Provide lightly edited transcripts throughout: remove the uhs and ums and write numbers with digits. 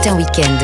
Matin Week-end.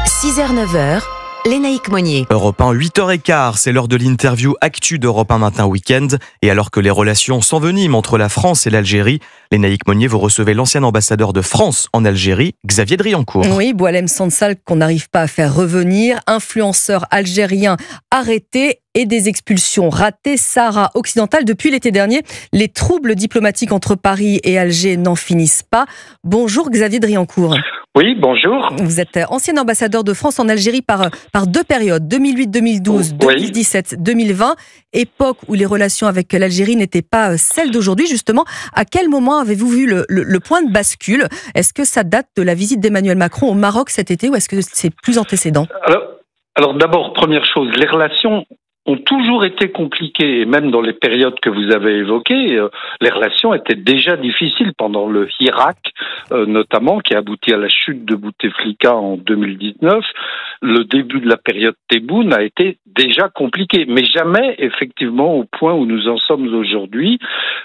6h-9h, Lénaïque Monnier. Europe 1, 8h15, c'est l'heure de l'interview Actu d'Europe 1 Matin Week-end. Et alors que les relations s'enveniment entre la France et l'Algérie, Lénaïque Monnier, vous recevez l'ancien ambassadeur de France en Algérie, Xavier Driancourt. Oui, Boualem Sansal qu'on n'arrive pas à faire revenir, influenceur algérien arrêté et des expulsions ratées. Sahara occidentale, depuis l'été dernier, les troubles diplomatiques entre Paris et Alger n'en finissent pas. Bonjour Xavier Driancourt. Oui, bonjour. Vous êtes ancien ambassadeur de France en Algérie par deux périodes, 2008-2012, 2017-2020, époque où les relations avec l'Algérie n'étaient pas celles d'aujourd'hui. Justement, à quel moment avez-vous vu le point de bascule? Est-ce que ça date de la visite d'Emmanuel Macron au Maroc cet été ou est-ce que c'est plus antécédent? Alors d'abord, première chose, les relations ont toujours été compliquées, et même dans les périodes que vous avez évoquées, les relations étaient déjà difficiles pendant le Hirak, notamment, qui a abouti à la chute de Bouteflika en 2019. Le début de la période Tebboune a été déjà compliqué, mais jamais, effectivement, au point où nous en sommes aujourd'hui.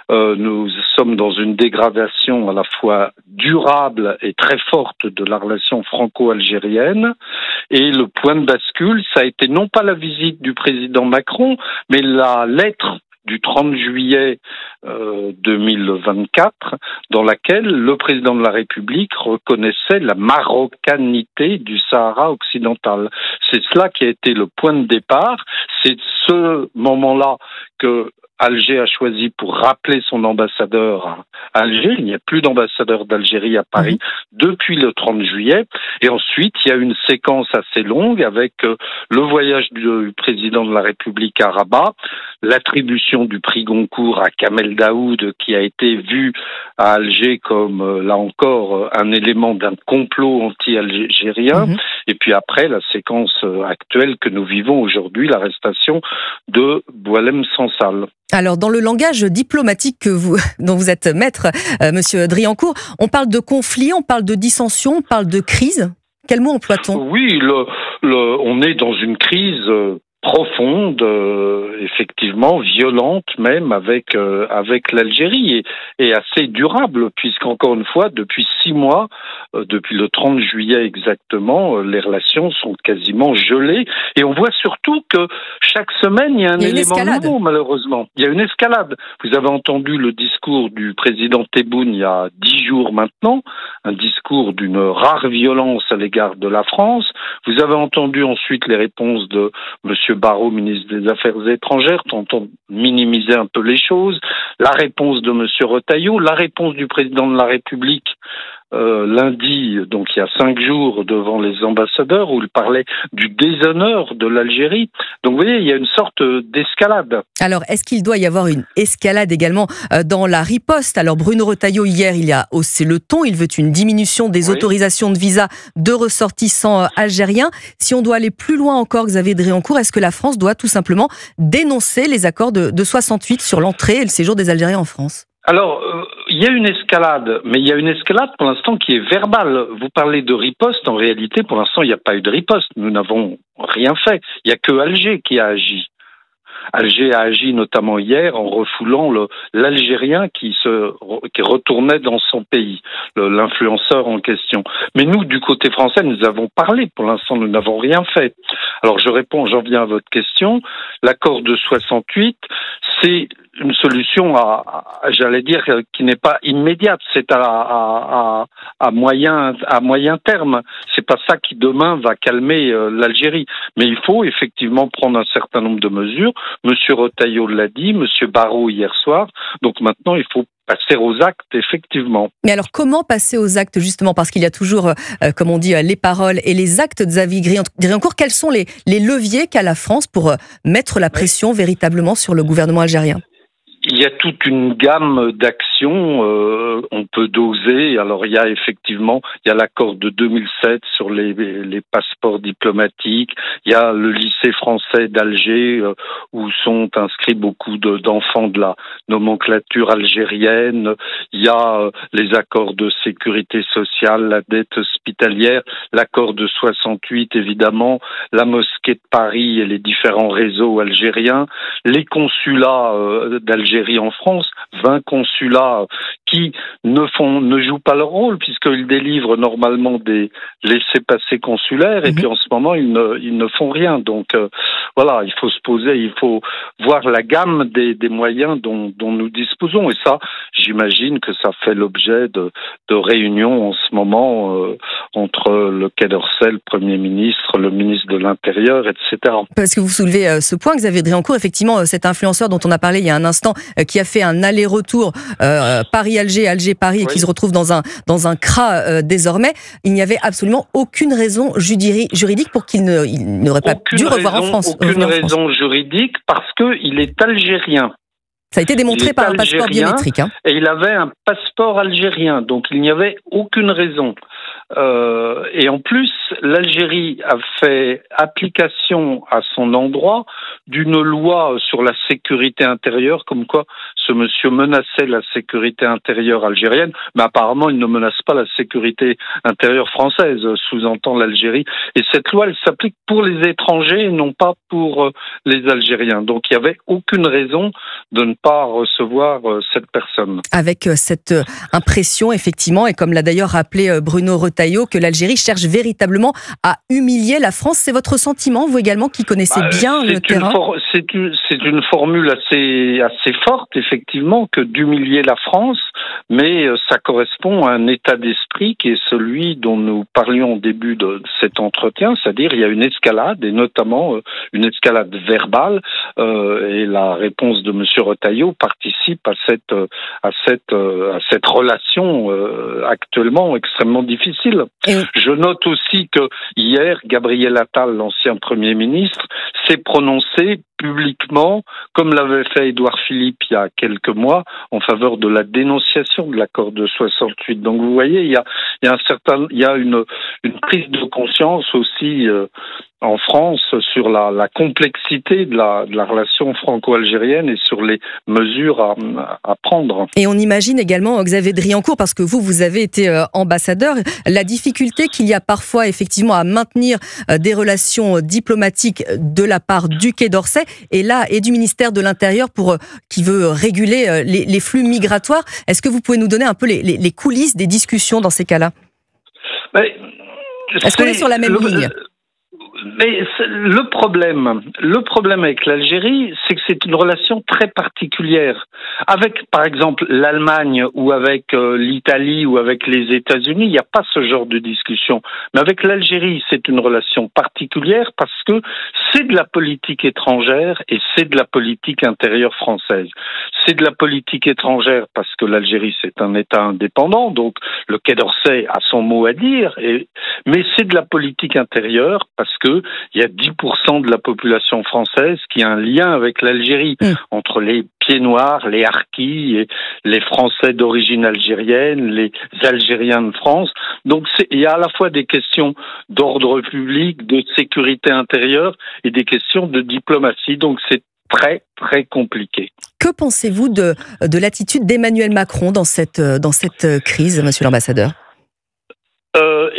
Nous sommes dans une dégradation à la fois durable et très forte de la relation franco-algérienne, et le point de bascule, ça a été non pas la visite du président Macron, mais la lettre du 30 juillet 2024, dans laquelle le président de la République reconnaissait la marocanité du Sahara occidental. C'est cela qui a été le point de départ. C'est ce moment-là que Alger a choisi pour rappeler son ambassadeur à Alger. Il n'y a plus d'ambassadeur d'Algérie à Paris depuis le 30 juillet. Et ensuite, il y a une séquence assez longue avec le voyage du président de la République à Rabat, l'attribution du prix Goncourt à Kamel Daoud, qui a été vu à Alger comme, là encore, un élément d'un complot anti-algérien. Et puis après, la séquence actuelle que nous vivons aujourd'hui, l'arrestation de Boualem Sansal. Alors, dans le langage diplomatique dont vous êtes maître, monsieur Driancourt, on parle de conflit, on parle de dissension, on parle de crise. Quel mot emploie-t-on? Oui, on est dans une crise profonde, effectivement, violente même avec l'Algérie et assez durable, puisqu'encore une fois, depuis 6 mois, depuis le 30 juillet exactement, les relations sont quasiment gelées. Et on voit surtout que chaque semaine, il y a un élément nouveau, malheureusement. Il y a une escalade. Vous avez entendu le discours du président Tebboune il y a 10 jours maintenant, un discours d'une rare violence à l'égard de la France. Vous avez entendu ensuite les réponses de Monsieur Barrot, ministre des Affaires étrangères, tentant de minimiser un peu les choses, la réponse de Monsieur Retailleau, la réponse du président de la République lundi, donc il y a 5 jours, devant les ambassadeurs, où il parlait du déshonneur de l'Algérie. Donc vous voyez, il y a une sorte d'escalade. Alors, est-ce qu'il doit y avoir une escalade également dans la riposte? Alors, Bruno Retailleau, hier, il a haussé le ton, il veut une diminution des autorisations de visa de ressortissants algériens. Si on doit aller plus loin encore, Xavier Driancourt, est-ce que la France doit tout simplement dénoncer les accords de 68 sur l'entrée et le séjour des Algériens en France? Alors, il y a une escalade, mais il y a une escalade pour l'instant qui est verbale. Vous parlez de riposte, en réalité, pour l'instant, il n'y a pas eu de riposte. Nous n'avons rien fait. Il n'y a que Alger qui a agi. Alger a agi notamment hier en refoulant l'Algérien qui retournait dans son pays, l'influenceur en question. Mais nous, du côté français, nous avons parlé. Pour l'instant, nous n'avons rien fait. Alors, j'en viens à votre question. L'accord de 68, c'est une solution j'allais dire, qui n'est pas immédiate. C'est à moyen terme. C'est pas ça qui demain va calmer l'Algérie. Mais il faut effectivement prendre un certain nombre de mesures. Monsieur Retailleau l'a dit, Monsieur Barrot hier soir. Donc maintenant, il faut passer aux actes, effectivement. Mais alors, comment passer aux actes, justement? Parce qu'il y a toujours, comme on dit, les paroles et les actes. Xavier Driancourt, quels sont les leviers qu'a la France pour mettre la pression véritablement sur le gouvernement algérien? Il y a toute une gamme d'actions, on peut doser. Alors il y a l'accord de 2007 sur les passeports diplomatiques, il y a le lycée français d'Alger où sont inscrits beaucoup d'enfants de la nomenclature algérienne, il y a les accords de sécurité sociale, la dette hospitalière, l'accord de 68 évidemment, la mosquée de Paris et les différents réseaux algériens, les consulats d'Algérie l'Algérie en France, 20 consulats qui ne jouent pas leur rôle puisqu'ils délivrent normalement des laissez-passer consulaires et puis en ce moment ils ne font rien. Donc voilà, il faut se poser, il faut voir la gamme des moyens dont nous disposons et ça, j'imagine que ça fait l'objet de réunions en ce moment entre le Quai d'Orsay, le Premier ministre, le ministre de l'Intérieur, etc. Parce que vous soulevez ce point, Xavier Driancourt, effectivement, cet influenceur dont on a parlé il y a un instant, qui a fait un aller-retour Paris-Alger, Alger-Paris, et qui se retrouve dans un CRA désormais, il n'y avait absolument aucune raison juridique pour qu'il n'aurait pas dû revoir en France. Aucune raison juridique parce qu'il est algérien. Ça a été démontré par un passeport biométrique. Et il avait un passeport algérien, donc il n'y avait aucune raison. Et en plus, l'Algérie a fait application à son endroit d'une loi sur la sécurité intérieure, comme quoi ce monsieur menaçait la sécurité intérieure algérienne, mais apparemment il ne menace pas la sécurité intérieure française, sous-entend l'Algérie. Et cette loi, elle s'applique pour les étrangers et non pas pour les Algériens. Donc il n'y avait aucune raison de ne pas recevoir cette personne. Avec cette impression, effectivement, et comme l'a d'ailleurs rappelé Bruno Retailleau, que l'Algérie cherche véritablement à humilier la France. C'est votre sentiment, vous également, qui connaissez bien le terrain? C'est une formule assez forte, effectivement, que d'humilier la France, mais ça correspond à un état d'esprit qui est celui dont nous parlions au début de cet entretien, c'est-à-dire il y a une escalade, et notamment une escalade verbale, et la réponse de M. Retailleau participe à cette relation actuellement extrêmement difficile. Je note aussi que hier, Gabriel Attal, l'ancien Premier ministre, s'est prononcé publiquement, comme l'avait fait Édouard Philippe il y a quelques mois, en faveur de la dénonciation de l'accord de 68. Donc vous voyez, il y a une prise de conscience aussi en France sur la complexité de la relation franco-algérienne et sur les mesures à prendre. Et on imagine également, Xavier Driancourt, parce que vous avez été ambassadeur, la difficulté qu'il y a parfois effectivement à maintenir des relations diplomatiques de la part du Quai d'Orsay et du ministère de l'Intérieur qui veut réguler les flux migratoires. Est-ce que vous pouvez nous donner un peu les coulisses des discussions dans ces cas-là? Est-ce qu'on est sur la même ligne? Mais le problème avec l'Algérie, c'est que c'est une relation très particulière. Avec, par exemple, l'Allemagne ou avec l'Italie ou avec les États-Unis, il n'y a pas ce genre de discussion. Mais avec l'Algérie, c'est une relation particulière parce que c'est de la politique étrangère et c'est de la politique intérieure française. C'est de la politique étrangère parce que l'Algérie, c'est un État indépendant, donc le Quai d'Orsay a son mot à dire, mais c'est de la politique intérieure parce que il y a 10% de la population française qui a un lien avec l'Algérie, entre les pieds noirs, les harkis, et les Français d'origine algérienne, les Algériens de France. Donc il y a à la fois des questions d'ordre public, de sécurité intérieure et des questions de diplomatie. Donc c'est très, très compliqué. Que pensez-vous de l'attitude d'Emmanuel Macron dans cette crise, monsieur l'ambassadeur?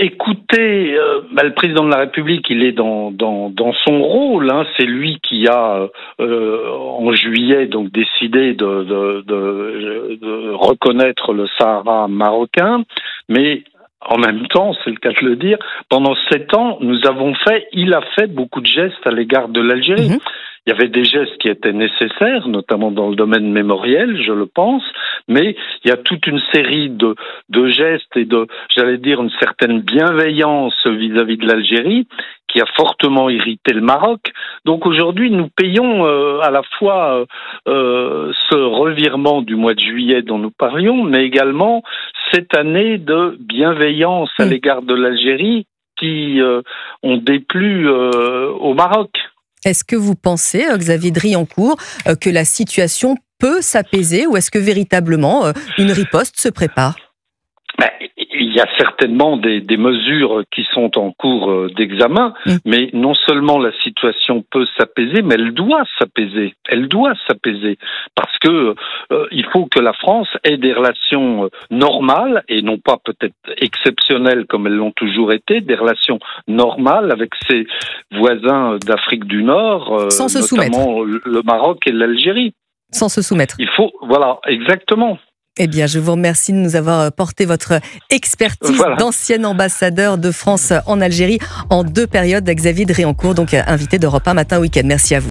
Écoutez, le président de la République, il est dans son rôle. C'est lui qui a, en juillet, donc décidé de reconnaître le Sahara marocain. Mais en même temps, c'est le cas de le dire, pendant 7 ans, il a fait beaucoup de gestes à l'égard de l'Algérie. Il y avait des gestes qui étaient nécessaires, notamment dans le domaine mémoriel, je le pense, mais il y a toute une série de gestes et une certaine bienveillance vis-à-vis de l'Algérie qui a fortement irrité le Maroc. Donc aujourd'hui, nous payons à la fois ce revirement du mois de juillet dont nous parlions, mais également cette année de bienveillance à l'égard de l'Algérie qui ont déplu au Maroc. Est-ce que vous pensez, Xavier Driancourt, que la situation peut s'apaiser ou est-ce que véritablement une riposte se prépare? Il y a certainement des mesures qui sont en cours d'examen, mais non seulement la situation peut s'apaiser, mais elle doit s'apaiser. Elle doit s'apaiser parce que il faut que la France ait des relations normales et non pas peut-être exceptionnelles comme elles l'ont toujours été, des relations normales avec ses voisins d'Afrique du Nord, sans se notamment soumettre. le Maroc et l'Algérie. Sans se soumettre. Il faut, voilà, exactement. Eh bien, je vous remercie de nous avoir porté votre expertise d'ancien ambassadeur de France en Algérie en 2 périodes. Xavier Driancourt, donc invité d'Europe 1 Matin Week-end. Merci à vous.